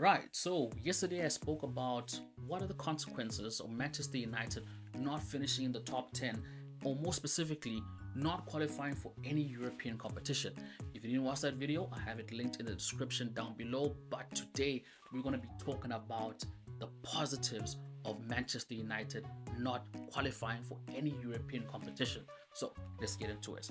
Right, so yesterday I spoke about what are the consequences of Manchester United not finishing in the top 10, or more specifically, not qualifying for any European competition. If you didn't watch that video, I have it linked in the description down below. But today we're going to be talking about the positives of Manchester United not qualifying for any European competition. So let's get into it.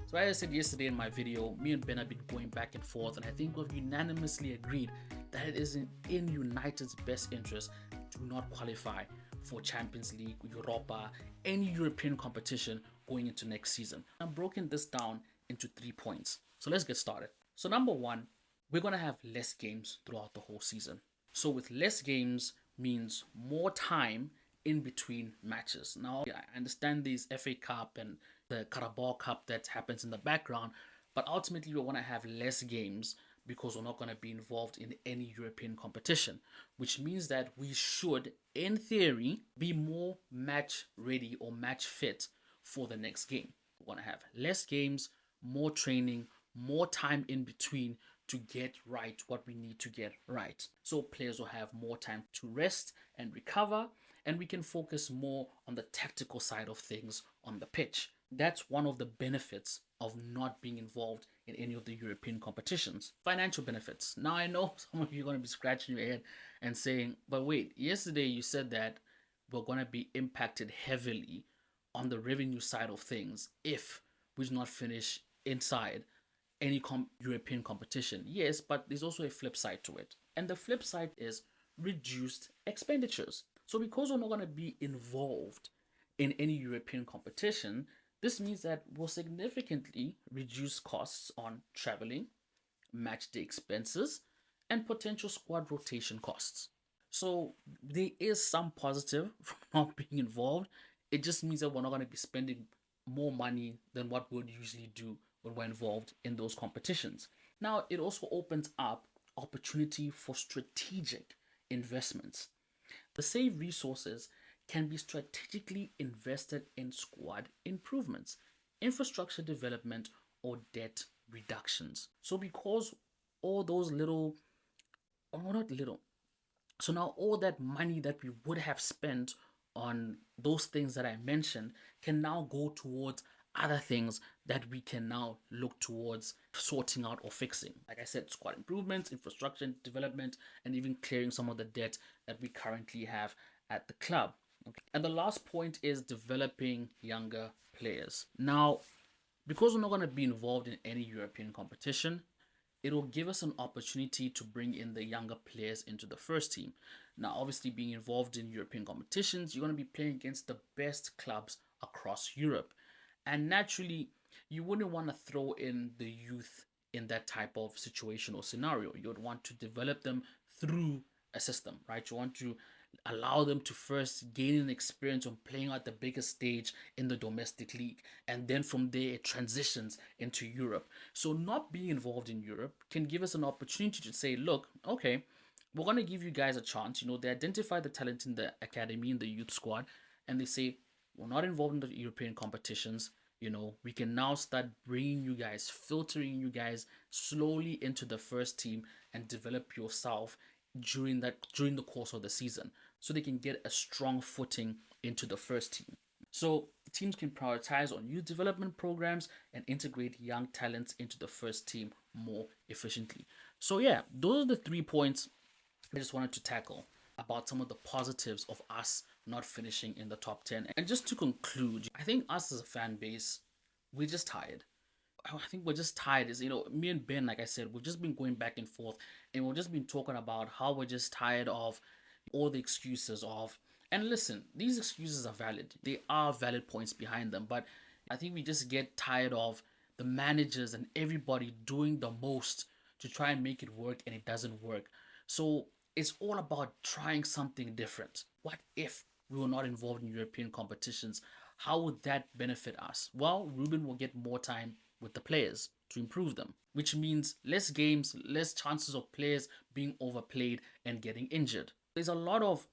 So as I said yesterday in my video, me and Ben have been going back and forth, and I think we've unanimously agreed that it is in United's best interest to not qualify for Champions League, Europa, any European competition going into next season. I've broken this down into 3 points. So let's get started. So number one, we're going to have less games throughout the whole season. So with less games means more time in between matches. Now, I understand these FA Cup and the Carabao Cup that happens in the background, but ultimately we want to have less games because we're not going to be involved in any European competition, which means that we should, in theory, be more match ready or match fit for the next game. We want to have less games, more training, more time in between to get right what we need to get right. So players will have more time to rest and recover, and we can focus more on the tactical side of things on the pitch. That's one of the benefits of not being involved in any of the European competitions. Financial benefits. Now, I know some of you are going to be scratching your head and saying, but wait, yesterday you said that we're going to be impacted heavily on the revenue side of things if we do not finish inside any European competition. Yes, but there's also a flip side to it. And the flip side is reduced expenditures. So because we're not going to be involved in any European competition, this means that we'll significantly reduce costs on traveling, match day expenses, and potential squad rotation costs. So there is some positive from not being involved. It just means that we're not going to be spending more money than what we would usually do when we're involved in those competitions. Now, it also opens up opportunity for strategic investments. The saved resources can be strategically invested in squad improvements, infrastructure development, or debt reductions. So, because all those little, or not little, so now all that money that we would have spent on those things that I mentioned can now go towards other things that we can now look towards sorting out or fixing. Like I said, squad improvements, infrastructure development, and even clearing some of the debt that we currently have at the club. Okay. And the last point is developing younger players. Now, because we're not going to be involved in any European competition, it will give us an opportunity to bring in the younger players into the first team. Now, obviously, being involved in European competitions, you're going to be playing against the best clubs across Europe. And naturally, you wouldn't want to throw in the youth in that type of situation or scenario. You would want to develop them through a system, right? You want to allow them to first gain an experience on playing at the biggest stage in the domestic league, and then from there it transitions into Europe. So not being involved in Europe can give us an opportunity to say, look, okay, we're going to give you guys a chance. They identify the talent in the academy, in the youth squad, and they say, we're not involved in the European competitions. We can now start bringing you guys, filtering you guys slowly into the first team and develop yourself during the course of the season, so they can get a strong footing into the first team. So teams can prioritize on youth development programs and integrate young talents into the first team more efficiently. So yeah, those are the 3 points I just wanted to tackle about some of the positives of us not finishing in the top 10. And just to conclude, I think us as a fan base, we're just tired. I think we're just tired. Me and Ben, like I said, we've just been going back and forth, and we've just been talking about how we're just tired of all the excuses of. And listen, these excuses are valid. They are valid points behind them, but I think we just get tired of the managers and everybody doing the most to try and make it work, and it doesn't work. So it's all about trying something different. What if we were not involved in European competitions? How would that benefit us? Well, Ruben will get more time with the players to improve them, which means less games, less chances of players being overplayed and getting injured. There's a lot of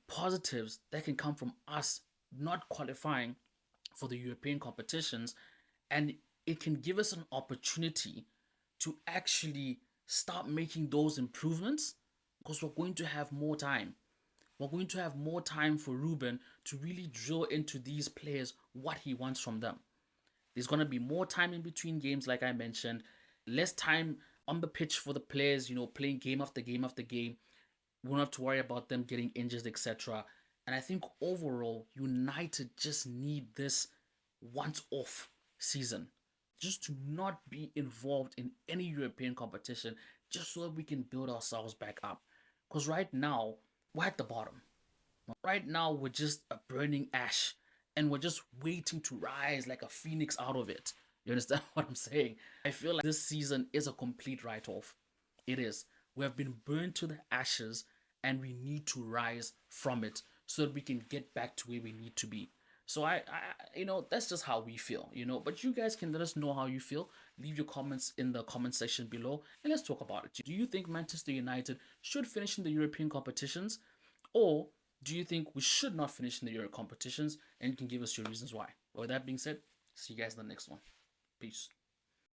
positives that can come from us not qualifying for the European competitions and it can give us an opportunity to actually start making those improvements because we're going to have more time. We're going to have more time for Ruben to really drill into these players what he wants from them. There's going to be more time in between games, like I mentioned, less time on the pitch for the players, playing game after game after game. We won't have to worry about them getting injured, etc. And I think overall, United just need this once off season just to not be involved in any European competition, just so that we can build ourselves back up. Because right now, we're at the bottom. Right now, we're just a burning ash and we're just waiting to rise like a phoenix out of it. You understand what I'm saying? I feel like this season is a complete write off. It is. We have been burned to the ashes and we need to rise from it so that we can get back to where we need to be. So that's just how we feel. But you guys can let us know how you feel. Leave your comments in the comment section below and let's talk about it. Do you think Manchester United should finish in the European competitions, or do you think we should not finish in the Euro competitions? And you can give us your reasons why. But with that being said, see you guys in the next one. Peace.